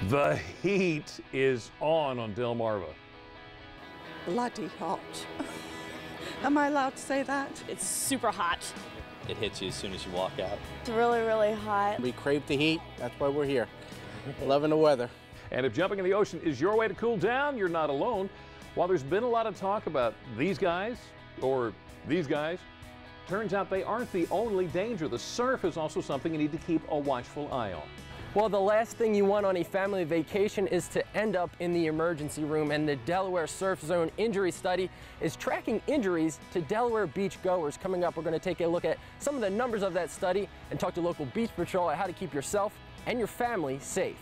The heat is on Delmarva. Bloody hot. Am I allowed to say that? It's super hot. It hits you as soon as you walk out. It's really, really hot. We crave the heat. That's why we're here. Loving the weather. And if jumping in the ocean is your way to cool down, you're not alone. While there's been a lot of talk about these guys or these guys, turns out they aren't the only danger. The surf is also something you need to keep a watchful eye on. Well, the last thing you want on a family vacation is to end up in the emergency room, and the Delaware Surf Zone Injury Study is tracking injuries to Delaware beach goers. Coming up, we're going to take a look at some of the numbers of that study and talk to local beach patrol on how to keep yourself and your family safe.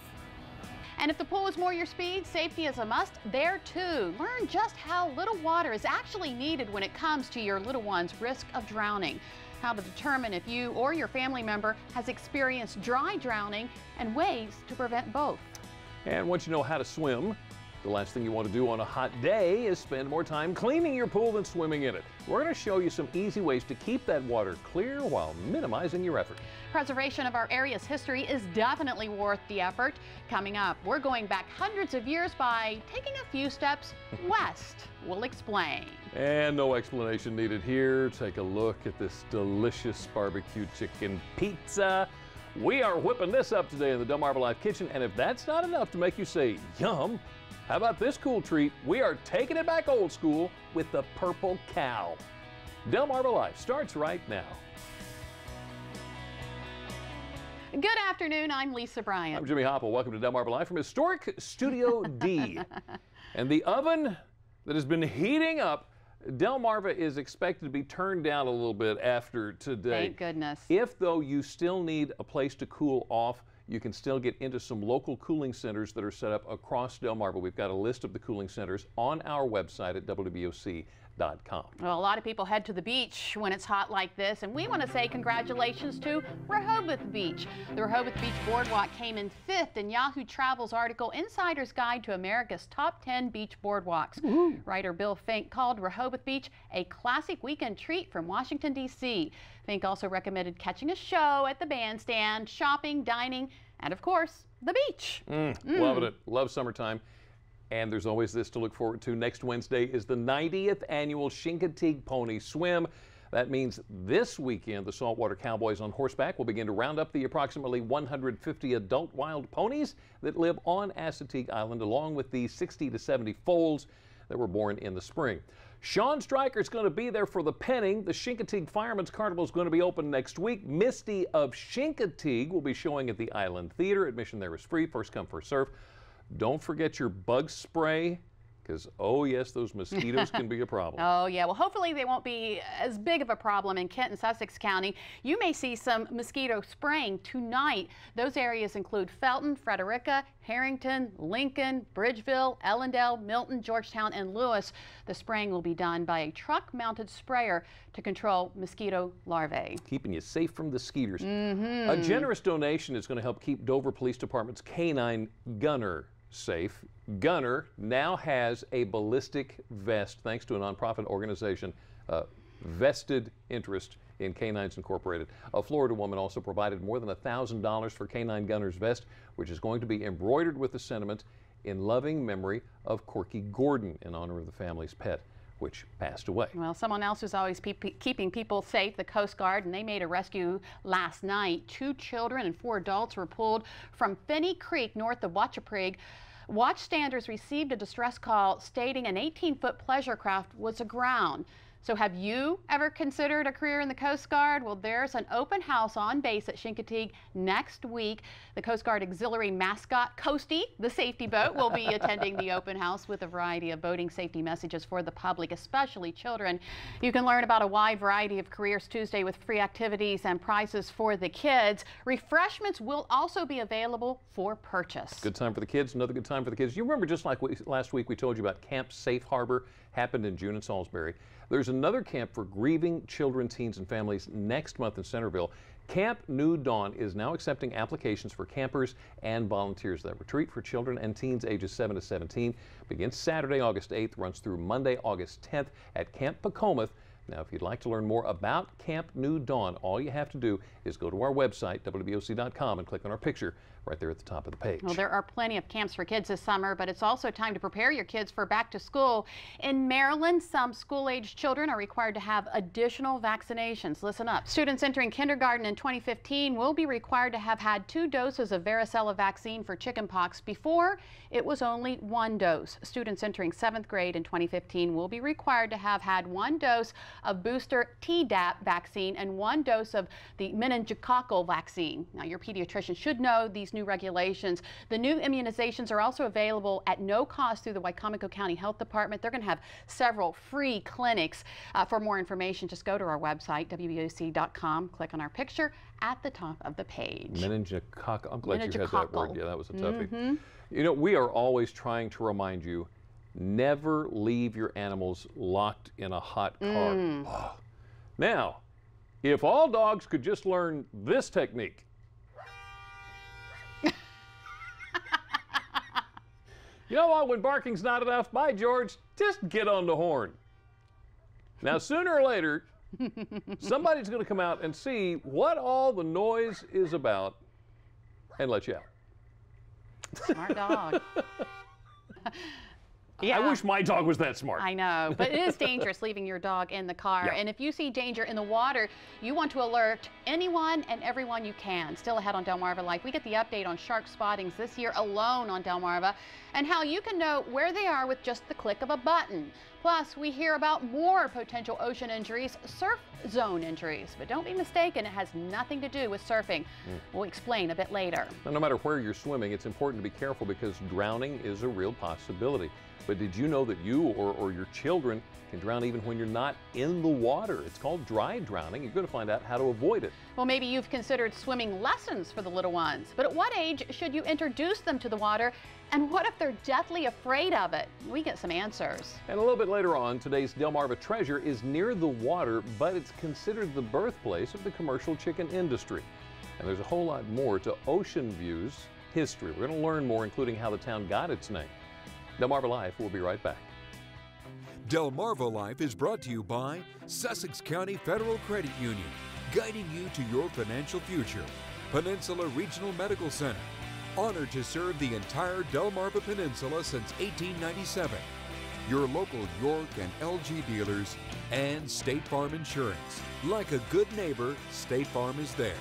And if the pool is more your speed, safety is a must there too. Learn just how little water is actually needed when it comes to your little one's risk of drowning. How to determine if you or your family member has experienced dry drowning and ways to prevent both. And once you know how to swim, the last thing you want to do on a hot day is spend more time cleaning your pool than swimming in it. We're going to show you some easy ways to keep that water clear while minimizing your effort. Preservation of our area's history is definitely worth the effort. Coming up, we're going back hundreds of years by taking a few steps west. We'll explain. And no explanation needed here. Take a look at this delicious barbecue chicken pizza. We are whipping this up today in the Delmarva Life Kitchen, and if that's not enough to make you say, yum, how about this cool treat? We are taking it back old school with the purple cow. Delmarva Life starts right now. Good afternoon, I'm Lisa Bryant. I'm Jimmy Hopple. Welcome to Delmarva Live from historic Studio D. And the oven that has been heating up, Delmarva is expected to be turned down a little bit after today. Thank goodness. If, though, you still need a place to cool off, you can still get into some local cooling centers that are set up across Delmarva. We've got a list of the cooling centers on our website at WBOC.com. Well, a lot of people head to the beach when it's hot like this, and we want to say congratulations to Rehoboth Beach. The Rehoboth Beach Boardwalk came in 5th in Yahoo Travel's article, Insider's Guide to America's Top 10 Beach Boardwalks. Writer Bill Fink called Rehoboth Beach a classic weekend treat from Washington, D.C. Fink also recommended catching a show at the bandstand, shopping, dining, and of course, the beach. Loving it. Love summertime. And there's always this to look forward to. Next Wednesday is the 90th annual Chincoteague Pony Swim. That means this weekend, the Saltwater Cowboys on horseback will begin to round up the approximately 150 adult wild ponies that live on Assateague Island, along with the 60 to 70 foals that were born in the spring. Sean Stryker's going to be there for the penning. The Chincoteague Fireman's Carnival is going to be open next week. Misty of Chincoteague will be showing at the Island Theater. Admission there is free, first come, first serve. Don't forget your bug spray, because, oh yes, those mosquitoes can be a problem. Oh yeah, well hopefully they won't be as big of a problem in Kent and Sussex County. You may see some mosquito spraying tonight. Those areas include Felton, Frederica, Harrington, Lincoln, Bridgeville, Ellendale, Milton, Georgetown, and Lewis. The spraying will be done by a truck-mounted sprayer to control mosquito larvae. Keeping you safe from the skeeters. A generous donation is going to help keep Dover Police Department's canine gunner safe. Gunner now has a ballistic vest thanks to a nonprofit organization, Vested Interest in Canines Incorporated. A Florida woman also provided more than $1,000 for Canine Gunner's vest, which is going to be embroidered with the sentiment, "In loving memory of Corky Gordon," in honor of the family's pet, which passed away. Well, someone else who's always keeping people safe, the Coast Guard, and they made a rescue last night. 2 children and 4 adults were pulled from Finney Creek north of Wachapreague. Watchstanders received a distress call stating an 18-foot pleasure craft was aground. So have you ever considered a career in the Coast Guard? Well, there's an open house on base at Chincoteague next week. The Coast Guard auxiliary mascot, Coastie, the safety boat, will be attending the open house with a variety of boating safety messages for the public, especially children. You can learn about a wide variety of careers Tuesday with free activities and prizes for the kids. Refreshments will also be available for purchase. Good time for the kids, another good time for the kids. You remember just like last week we told you about Camp Safe Harbor, happened in June in Salisbury. There's another camp for grieving children, teens, and families next month in Centerville. Camp New Dawn is now accepting applications for campers and volunteers. That retreat for children and teens ages 7 to 17 begins Saturday, August 8th, runs through Monday, August 10th at Camp Pacomath. Now, if you'd like to learn more about Camp New Dawn, all you have to do is go to our website, WBOC.com, and click on our picture right there at the top of the page. Well, there are plenty of camps for kids this summer, but it's also time to prepare your kids for back to school. In Maryland, some school-aged children are required to have additional vaccinations. Listen up. Students entering kindergarten in 2015 will be required to have had 2 doses of varicella vaccine for chickenpox. Before, it was only 1 dose. Students entering 7th grade in 2015 will be required to have had 1 dose of booster Tdap vaccine and 1 dose of the meningococcal vaccine. Now, your pediatrician should know these new regulations. The new immunizations are also available at no cost through the Wicomico County Health Department. They're going to have several free clinics. For more information, just go to our website, WBOC.com, click on our picture at the top of the page. Meningococcal. I'm glad you had that word. Yeah, that was a toughie. Mm-hmm. You know, we are always trying to remind you, never leave your animals locked in a hot car. Now, if all dogs could just learn this technique. You know what, when barking's not enough, by George, just get on the horn. Now, sooner or later, somebody's going to come out and see what all the noise is about and let you out. Smart dog. Yeah. I wish my dog was that smart. I know, but it is dangerous leaving your dog in the car. Yeah. And if you see danger in the water, you want to alert anyone and everyone you can. Still ahead on Delmarva Life, we get the update on shark spottings this year alone on Delmarva and how you can know where they are with just the click of a button. Plus, we hear about more potential ocean injuries, surf zone injuries. But don't be mistaken, it has nothing to do with surfing. We'll explain a bit later. Now, no matter where you're swimming, it's important to be careful because drowning is a real possibility. But did you know that you or your children can drown even when you're not in the water? It's called dry drowning. You're going to find out how to avoid it. Well, maybe you've considered swimming lessons for the little ones, but at what age should you introduce them to the water? And what if they're deathly afraid of it? We get some answers. And a little bit later on, today's Delmarva treasure is near the water, but it's considered the birthplace of the commercial chicken industry. And there's a whole lot more to Ocean View's history. We're going to learn more, including how the town got its name. Delmarva Life, we'll be right back. Delmarva Life is brought to you by Sussex County Federal Credit Union, guiding you to your financial future. Peninsula Regional Medical Center, honored to serve the entire Delmarva Peninsula since 1897. Your local York and LG dealers, and State Farm Insurance. Like a good neighbor, State Farm is there.